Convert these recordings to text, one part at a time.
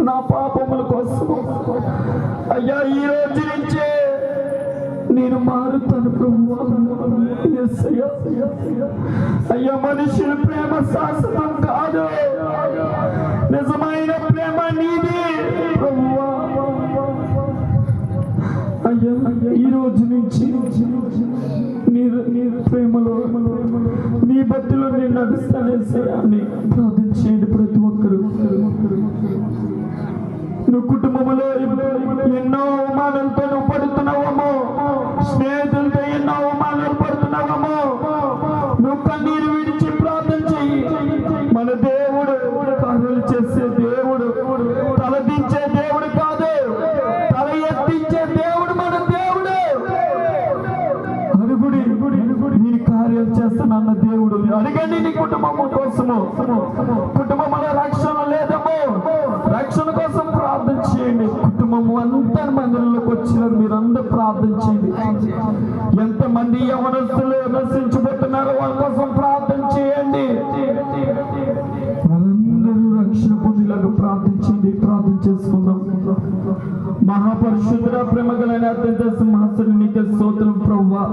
నా పాపముల కోసం అయ్యా ఈ రోజు నుంచే నేను మారుతాను ప్రభువా. యేసయ్యా, అయ్యా మనుషుల ప్రేమ శాశ్వతం కాదు, నిజమైన ప్రేమ నీది ప్రభువా. అయ్యా ఈ రోజు నుంచి నీ ప్రేమలో నీ భక్తిలో నేను నడుస్తానేసయ్యా అని ప్రార్థించేయండి ప్రతి ఒక్కరు. నువ్వు కుటుంబంలో ఎన్నో అవమానాలతో నువ్వు పడుతున్నావేమో, స్నేహితులతో ఎన్నో అవమానాలు పడుతున్నావేమో, నువ్వు కన్నీరు విడిచి ప్రార్థన చెయ్యి. మన దేవుడు కార్యాలు చేసే దేవుడు, తలదించే దేవుడు కాదు, తల ఎత్తించే దేవుడు మన దేవుడు. అడుగుడి నీ కార్యాలు చేస్తానన్న దేవుడు. అడగండి నీ కుటుంబం కోసము. కుటుంబంలో రక్షణ లేదేమో, రక్షణ కోసం ప్రార్థన చేయండి. కుటుంబము అంతా మందిరంలోకి వచ్చినారు, మీరందరూ ప్రార్థన చేయండి. ఎంతమంది యవనస్తులు నశించిపోతున్నారో వాళ్ళ కోసం ప్రార్థన చేయండి. వాళ్ళందరూ రక్షణ పొందేలాగా ప్రార్థించండి. ప్రార్థన చేసుకుందాం. మహాపరిశుద్ధ ప్రేమగలైన అత్యంత సింహాసనం నీకే స్తోత్రం ప్రభువా.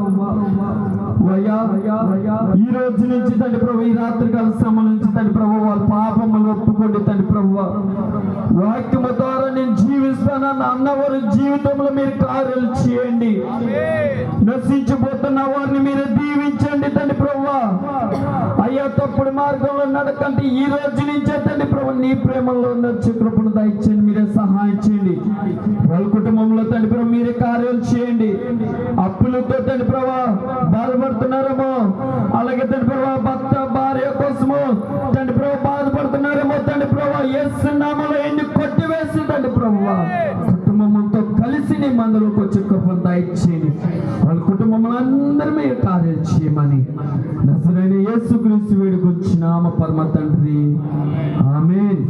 ఈ రోజు నుంచి తండ్రి ప్రభు, ఈ రాత్రికాల సమయం నుంచి తండ్రి ప్రభు వాళ్ళ పాపములు ఒప్పుకోండి తండ్రి ప్రభువా. వాక్యము ద్వారా నేను జీవిస్తానన్న అన్నవారి జీవితంలో మీరు కార్యాలు చేయండి. నశించిపోతున్న వారిని మీరు దీవించండి తండ్రి ప్రభువా. అయ్యా తప్పుడు మార్గంలో నడకండి ఈ రోజు నుంచే తండ్రి ప్రభు నీ ప్రేమలో నడిచే కృపను దయచేయండి. మీరే సహాయం చేయండి. వాళ్ళ కుటుంబంలో తండ్రి ప్రభు మీరే కార్యాలు చేయండి. అప్పులతో తండ్రి ప్రభు బాధపడుతున్నారేమో, అలాగే తండ్రి ప్రభు భర్త భార్య కోసము తండ్రి ప్రభు బాధపడుతున్నారేమో తండ్రి ప్రభు యేసు నామములో ఎన్ని కొట్టివేసి తండ్రి ప్రభు కుటుంబంతో కలిసి నీ మందిరంలోకి వచ్చే కృపను దయచేయండి. వాళ్ళ కుటుంబంలో అందరూ మీరు కార్యాలు చేయమని నజరేయుడైన యేసుక్రీస్తు వేడుకొచ్చి నామ పరమ తండ్రి, ఆమేన్.